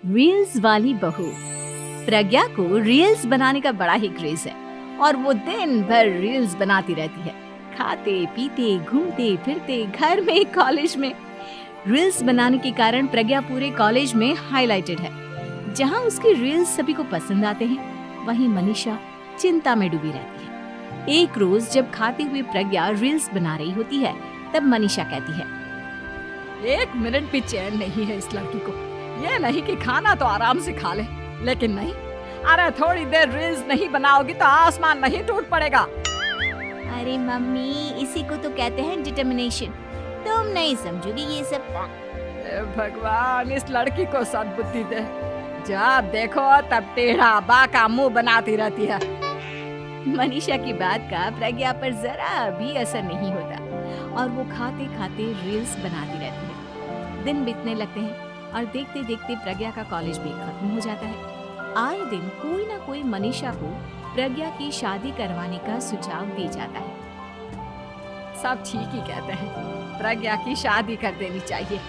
Reels वाली बहू। प्रज्ञा को रील्स बनाने का बड़ा ही क्रेज है और वो दिन भर रील्स बनाती रहती है। खाते पीते घूमते फिरते घर में कॉलेज में रील्स बनाने के कारण प्रज्ञा पूरे कॉलेज में हाईलाइटेड है। जहां उसकी रील्स सभी को पसंद आते हैं, वहीं मनीषा चिंता में डूबी रहती है। एक रोज जब खाते हुए प्रज्ञा रील्स बना रही होती है, तब मनीषा कहती है, 1 मिनट भी चैन नहीं है इस लड़की को। ये नहीं कि खाना तो आराम से खा ले, लेकिन नहीं, अरे थोड़ी देर रील्स नहीं बनाओगी तो आसमान नहीं टूट पड़ेगा। अरे मम्मी, इसी को तो कहते हैं डिटर्मिनेशन। तुम नहीं समझोगी ये सब। भगवान, इस लड़की को सद्बुद्धि दे। जब देखो तब टेढ़ा बाका मुंह बनाती रहती है। मनीषा की बात का प्रज्ञा पर जरा भी असर नहीं होता और वो खाते खाते रील्स बनाती रहती है। दिन बीतने लगते हैं और देखते देखते प्रज्ञा का कॉलेज भी खत्म हो जाता है। आए दिन कोई ना कोई मनीषा को प्रज्ञा की शादी करवाने का सुझाव दे जाता है। सब ठीक ही कहते हैं, प्रज्ञा की शादी कर देनी चाहिए।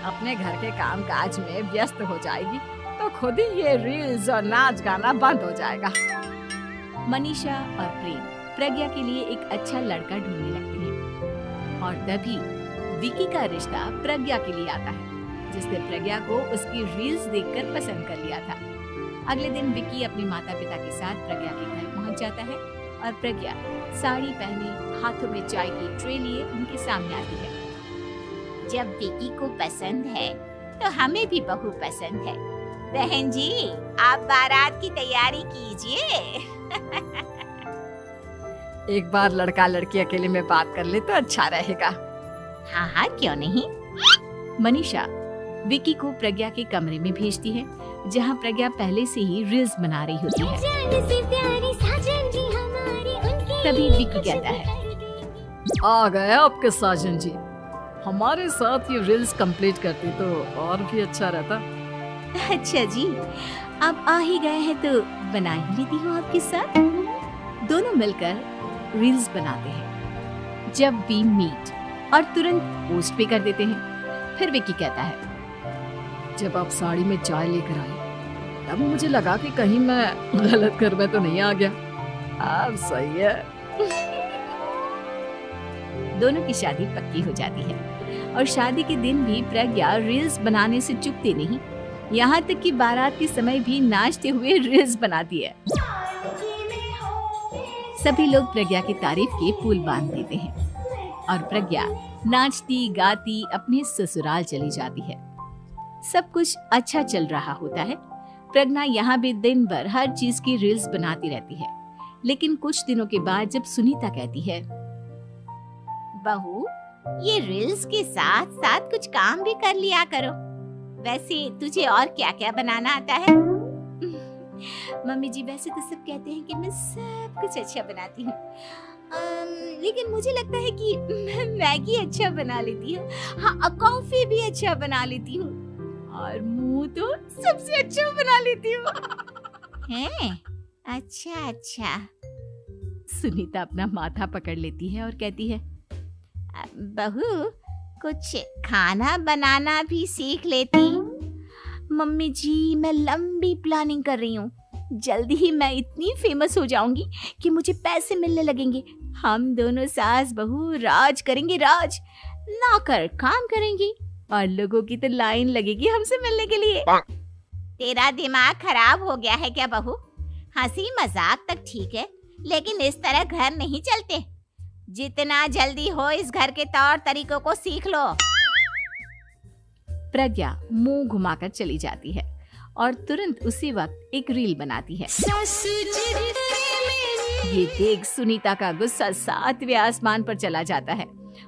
अपने घर के कामकाज में व्यस्त हो जाएगी तो खुद ही ये रील्स और नाच गाना बंद हो जाएगा। मनीषा और प्रेम प्रज्ञा के लिए एक अच्छा लड़का ढूंढने लगते हैं और तभी विकी का रिश्ता प्रज्ञा के लिए आता है, जिसने प्रज्ञा को उसकी रील्स देखकर पसंद कर लिया था। अगले दिन विकी अपने माता पिता के साथ प्रज्ञा के घर पहुंच जाता है और प्रज्ञा साड़ी पहने हाथों में चाय की ट्रे लिए उनके सामने आती है। जब विकी को पसंद है तो हमें भी बहू पसंद है। बहन जी, आप बारात की तैयारी कीजिए। एक बार लड़का लड़की अकेले में बात कर ले तो अच्छा रहेगा। हाँ हाँ, क्यों नहीं। मनीषा विकी को प्रज्ञा के कमरे में भेजती है, जहां प्रज्ञा पहले से ही रील्स बना रही होती है। तभी विकी कहता है, आ गए आपके साजन जी। हमारे साथ ये रील्स कंप्लीट करती तो और भी अच्छा रहता। अच्छा जी, अब आ ही गए हैं तो बना ही लेती हूँ आपके साथ। दोनों मिलकर रील्स बनाते हैं। जब वी मीट और तुरंत पोस्ट भी कर देते हैं। फिर विकी कहता है, जब आप साड़ी में चाय लेकर आई तब मुझे लगा कि कहीं मैं गलत घर में तो नहीं आ गया। अब सही है। दोनों की शादी पक्की हो जाती है और शादी के दिन भी प्रज्ञा रील्स बनाने से चूकती नहीं। यहाँ तक कि बारात के समय भी नाचते हुए रील्स बनाती है। सभी लोग प्रज्ञा की तारीफ के पुल बांध देते हैं और प्रज्ञा नाचती गाती अपने ससुराल चली जाती है। सब कुछ अच्छा चल रहा होता है। प्रज्ञा यहाँ भी दिन भर हर चीज की रील्स बनाती रहती है। लेकिन कुछ दिनों के बाद जब सुनीता कहती है, बहू, ये रील्स के साथ साथ कुछ काम भी कर लिया करो। वैसे तुझे और क्या क्या बनाना आता है? मम्मी जी, वैसे तो सब कहते हैं कि मैं सब कुछ अच्छा बनाती हूँ, लेकिन मुझे लगता है कि मैं मैगी अच्छा बना लेती हूँ। हाँ, कॉफी भी अच्छा बना लेती हूँ और मुंह तो सबसे अच्छा बना लेती हूँ। हैं? अच्छा अच्छा। सुनीता अपना माथा पकड़ लेती है और कहती है, बहू, कुछ खाना बनाना भी सीख लेती। मम्मी जी, मैं लंबी प्लानिंग कर रही हूँ। जल्दी ही मैं इतनी फेमस हो जाऊंगी कि मुझे पैसे मिलने लगेंगे। हम दोनों सास बहू राज करेंगे, राज। नौकर काम करेंगी और लोगों की तो लाइन लगेगी हमसे मिलने के लिए। तेरा दिमाग खराब हो गया है क्या बहू? हंसी मजाक तक ठीक है, लेकिन इस तरह घर नहीं चलते। जितना जल्दी हो इस घर के तौर तरीकों को सीख लो। प्रज्ञा मुंह घुमाकर चली जाती है और तुरंत उसी वक्त एक रील बनाती है। ये देख सुनीता का गुस्सा 7वें आसमान पर चला जाता है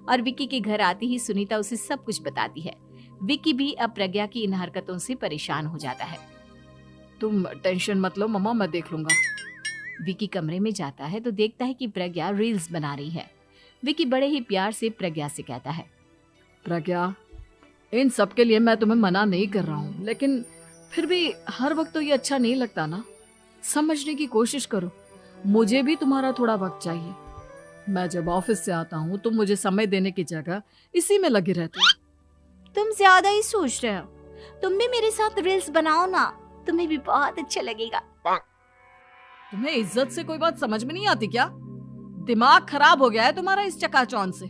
और विकी के घर आती ही सुनीता उसे सब कुछ बताती है। विकी भी अब प्रज्ञा की इन हरकतों से परेशान हो जाता है। तुम टेंशन मत लो मम्मा, मैं देख लूंगा। विकी कमरे में जाता है तो देखता है कि प्रज्ञा रील्स बना रही है। विकी बड़े ही प्यार से प्रज्ञा से कहता है, प्रज्ञा, इन सब के लिए मैं तुम्हें मना नहीं कर रहा हूँ, लेकिन फिर भी हर वक्त तो ये अच्छा नहीं लगता ना। समझने की कोशिश करो, मुझे भी तुम्हारा थोड़ा वक्त चाहिए। मैं जब ऑफिस से आता हूँ तो मुझे समय देने की जगह इसी में लगे रहते हो। तुम ज्यादा ही सोच रहे हो। तुम भी मेरे साथ रील्स बनाओ ना, तुम्हें भी बहुत अच्छा लगेगा। तुम्हें इज्जत से कोई बात समझ में नहीं आती क्या? दिमाग खराब हो गया है तुम्हारा इस चकाचौंध से।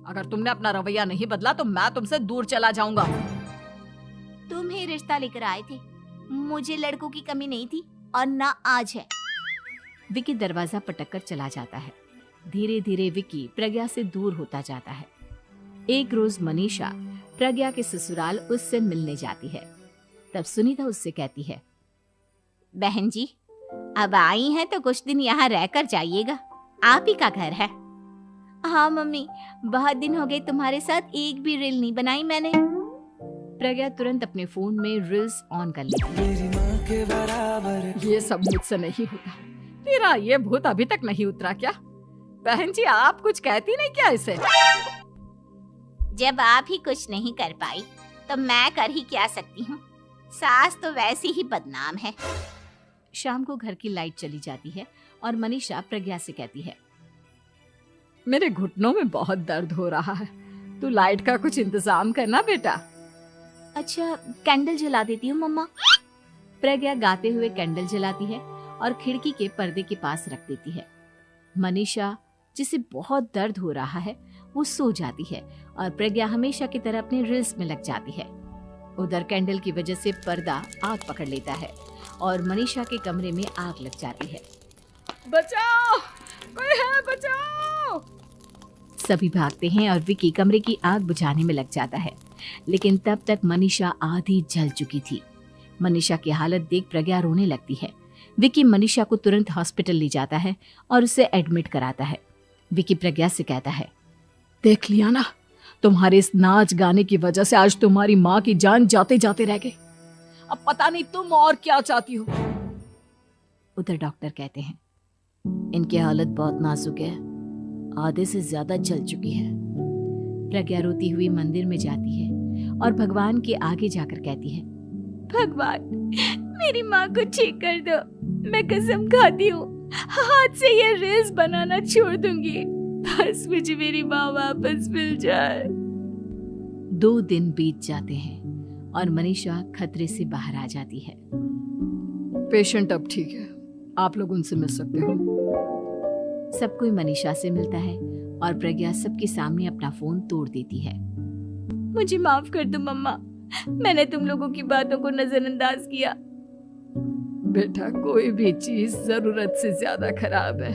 अगर तुमने अपना रवैया नहीं बदला तो मैं तुमसे दूर चला जाऊंगा। तुम ही रिश्ता लेकर आए थे, मुझे लड़कों की कमी नहीं थी और ना आज है। विकी दरवाजा पटककर चला जाता है। धीरे धीरे विकी प्रज्ञा से दूर होता जाता है। एक रोज मनीषा प्रज्ञा के ससुराल उससे मिलने जाती है। तब सुनीता उससे कहती है, बहन जी अब आई हैं तो कुछ दिन यहाँ रहकर जाइएगा, आप ही का घर है। हाँ मम्मी, बहुत दिन हो गए तुम्हारे साथ एक भी रील नहीं बनाई मैंने। प्रज्ञा तुरंत अपने फोन में रील्स ऑन कर लेती है। ये सब मुझसे नहीं होता। तेरा ये भूत अभी तक नहीं उतरा क्या? बहन जी आप कुछ कहती नहीं क्या इसे? जब आप ही कुछ नहीं कर पाई तो मैं कर ही क्या सकती हूँ, सास तो वैसी ही बदनाम है। शाम को घर की लाइट चली जाती है और मनीषा प्रज्ञा से कहती है, मेरे घुटनों में बहुत दर्द हो रहा है, तू लाइट का कुछ इंतजाम करना बेटा। अच्छा कैंडल जला देती हूँ मम्मा। प्रज्ञा गाते हुए कैंडल जलाती है और खिड़की के पर्दे के पास रख देती है। मनीषा जिसे बहुत दर्द हो रहा है वो सो जाती है और प्रज्ञा हमेशा की तरह अपने रील्स में लग जाती है। उधर कैंडल की वजह से पर्दा आग पकड़ लेता है और मनीषा के कमरे में आग लग जाती है। बचाओ, कोई है, बचाओ। सभी भागते हैं और विकी कमरे की आग बुझाने में लग जाता है, लेकिन तब तक मनीषा आधी जल चुकी थी। मनीषा की हालत देख प्रज्ञा रोने लगती है। विकी मनीषा को तुरंत हॉस्पिटल ले जाता है और उसे एडमिट कराता है। विकी प्रज्ञा से कहता है, देख लिया ना, तुम्हारे इस नाच गाने की वजह से आज तुम्हारी माँ की जान जाते जाते रह गई। अब पता नहीं तुम और क्या चाहती हो। उधर डॉक्टर कहते हैं, इनकी हालत बहुत नाजुक है, आधे से ज्यादा जल चुकी है। प्रज्ञा रोती हुई मंदिर में जाती है और भगवान के आगे जाकर कहती है, भगवान मेरी माँ को ठीक कर दो, मैं कसम खाती हूँ हाथ से ये रील्स बनाना छोड़ दूंगी, बस मुझे मेरी माँ वापस मिल जाए। 2 दिन बीत जाते हैं और मनीषा खतरे से बाहर आ जाती है। पेशेंट अब ठीक है, आप लोग उनसे मिल सकते हो। सब कोई मनीषा से मिलता है और प्रज्ञा सबके सामने अपना फोन तोड़ देती है। मुझे माफ कर दो मम्मा, मैंने तुम लोगों की बातों को नजरअंदाज किया। बेटा कोई भी चीज जरूरत से ज्यादा खराब है।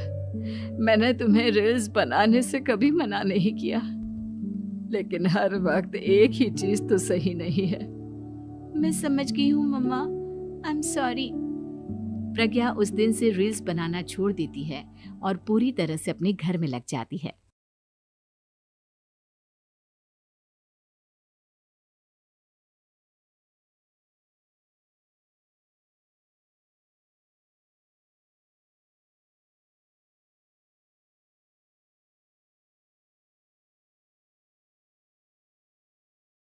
मैंने तुम्हें रील्स बनाने से कभी मना नहीं किया, लेकिन हर वक्त एक ही चीज तो सही नहीं है। मैं समझ गई हूँ मम्मा, आई एम सॉरी। प्रज्ञा उस दिन से रील्स बनाना छोड़ देती है और पूरी तरह से अपने घर में लग जाती है।